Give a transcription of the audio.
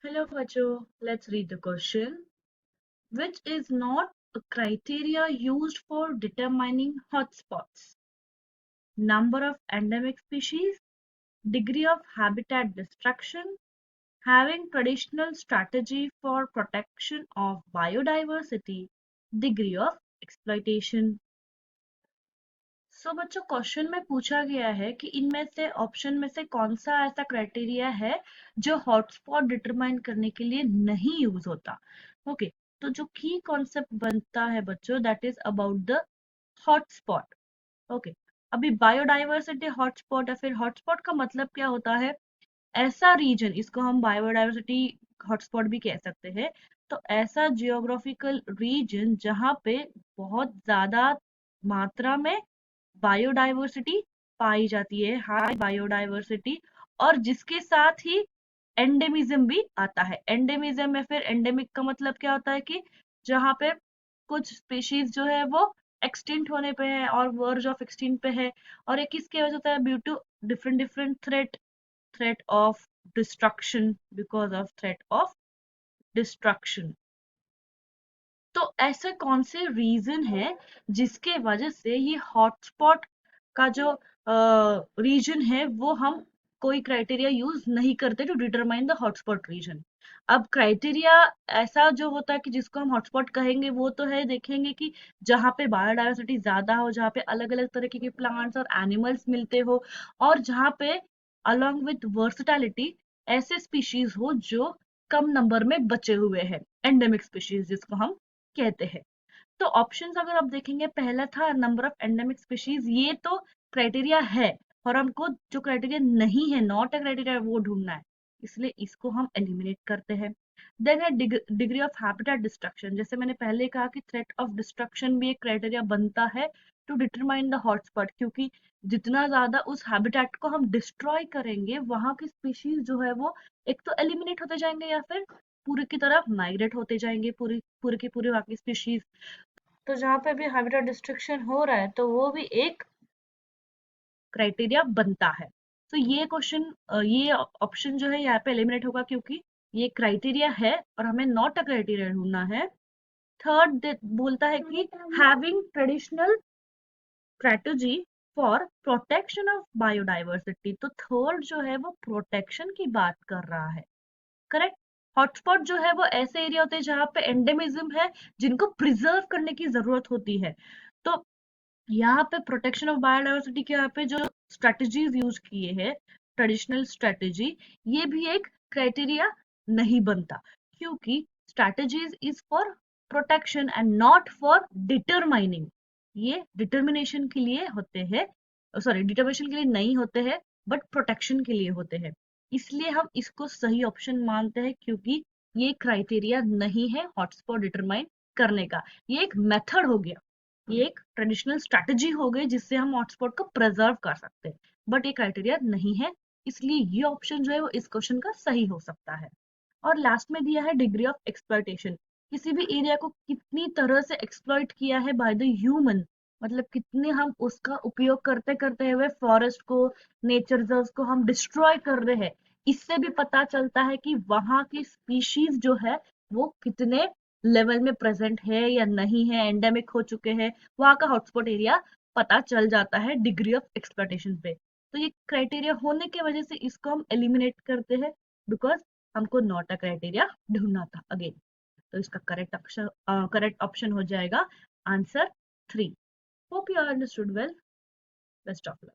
Hello, Pacho. Let's read the question. Which is not a criteria used for determining hotspots? Number of endemic species, degree of habitat destruction, having traditional strategy for protection of biodiversity, degree of exploitation. बच्चों question में पूछा गया है कि इनमें से option में से कौन सा ऐसा क्राइटेरिया है जो हॉटस्पॉट डिटरमाइन करने के लिए नहीं यूज होता। ओके, तो जो की कॉन्सेप्ट बनता है बच्चों that is about the hotspot. Okay, अभी बायोडाइवर्सिटी हॉटस्पॉट या फिर हॉटस्पॉट का मतलब क्या होता है? ऐसा रीजन, इसको हम बायोडाइवर्सिटी हॉटस्पॉट भी कह सकते हैं। तो ऐसा जियोग्राफिकल रीजन जहाँ पे बहुत ज्यादा मात्रा में बायोडाइवर्सिटी पाई जाती है, हाई बायोडाइवर्सिटी, और जिसके साथ ही एंडेमिज्म भी आता है। एंडेमिज्म या फिर एंडेमिक का मतलब क्या होता है कि जहाँ पे कुछ स्पीशीज जो है वो एक्सटिंक्ट होने पे है और वर्ज ऑफ एक्सटिंक्ट पे है, और एक किसकी वजह होता है? Due to different different threat of destruction, because of threat of destruction. तो ऐसे कौन से रीजन है जिसके वजह से ये हॉटस्पॉट का जो रीजन है वो हम कोई क्राइटेरिया यूज नहीं करते to determine the hotspot region? अब क्राइटेरिया ऐसा जो होता है कि जिसको हम हॉटस्पॉट कहेंगे वो तो है, देखेंगे कि जहाँ पे बायोडाइवर्सिटी ज्यादा हो, जहाँ पे अलग अलग तरीके के प्लांट्स और एनिमल्स मिलते हो, और जहाँ पे अलोंग विथ वर्सटैलिटी ऐसे स्पीशीज हो जो कम नंबर में बचे हुए हैं, एंडेमिक स्पीशीज जिसको हम कहते हैं। तो ऑप्शंस अगर आप देखेंगे, पहला था नंबर ऑफ एंडेमिक स्पीशीज, ये तो क्राइटेरिया है, और हमको जो क्राइटेरिया नहीं है, नॉट अ क्राइटेरिया, वो ढूंढना है, इसलिए इसको हम एलिमिनेट करते हैं। देन है डिग्री ऑफ हैबिटेट डिस्ट्रक्शन। जैसे मैंने पहले कहा कि थ्रेट ऑफ डिस्ट्रक्शन भी एक क्राइटेरिया बनता है टू डिटरमाइन द हॉटस्पॉट, क्योंकि जितना ज्यादा उस हैबिटेट को हम डिस्ट्रॉय करेंगे, वहां की स्पीशीज जो है वो एक तो एलिमिनेट होते जाएंगे या फिर पूरे की तरफ माइग्रेट होते जाएंगे, पूरी पूरे की पूरी बाकी स्पीशीज। तो जहाँ पे भी हैबिटेट डिस्ट्रक्शन हो रहा है तो वो भी एक क्राइटेरिया बनता है। तो ये क्वेश्चन, ये ऑप्शन जो है यहाँ पे एलिमिनेट होगा, क्योंकि ये क्राइटेरिया है और हमें नॉट अ क्राइटेरिया ढूंढना है। थर्ड बोलता है कि having traditional strategy for protection of biodiversity. तो थर्ड जो है वो प्रोटेक्शन की बात कर रहा है। करेक्ट। हॉटस्पॉट जो है वो ऐसे एरिया होते हैं जहाँ पे एंडेमिज्म है, जिनको प्रिजर्व करने की जरूरत होती है। तो यहाँ पे प्रोटेक्शन ऑफ बायोडाइवर्सिटी के यहाँ पे जो स्ट्रेटजीज यूज किए हैं, ट्रेडिशनल स्ट्रेटजी, ये भी एक क्राइटेरिया नहीं बनता, क्योंकि strategies is for protection and not for determining. ये डिटर्मिनेशन के लिए होते हैं, सॉरी डिटर्मिनेशन के लिए नहीं होते हैं, बट प्रोटेक्शन के लिए होते हैं। इसलिए हम इसको सही ऑप्शन मानते हैं, क्योंकि ये क्राइटेरिया नहीं है हॉटस्पॉट डिटरमाइन करने का। ये एक मेथड हो गया, ये एक ट्रेडिशनल स्ट्रैटेजी हो गई जिससे हम हॉटस्पॉट को प्रिजर्व कर सकते हैं, बट ये क्राइटेरिया नहीं है। इसलिए ये ऑप्शन जो है वो इस क्वेश्चन का सही हो सकता है। और लास्ट में दिया है डिग्री ऑफ एक्सप्लॉइटेशन। किसी भी एरिया को कितनी तरह से एक्सप्लॉइट किया है बाय द ह्यूमन, मतलब कितने हम उसका उपयोग करते करते हुए फॉरेस्ट को, नेचर रिजर्व को हम डिस्ट्रॉय कर रहे हैं। इससे भी पता चलता है कि वहां की स्पीशीज जो है वो कितने लेवल में प्रेजेंट है या नहीं है, एंडेमिक हो चुके हैं, वहां का हॉटस्पॉट एरिया पता चल जाता है डिग्री ऑफ एक्सप्लॉइटेशन पे। तो ये क्राइटेरिया होने की वजह से इसको हम एलिमिनेट करते हैं, बिकॉज हमको नॉट अ क्राइटेरिया ढूंढना था अगेन। तो इसका करेक्ट ऑप्शन हो जाएगा answer 3। Hope you understood well. Best of luck.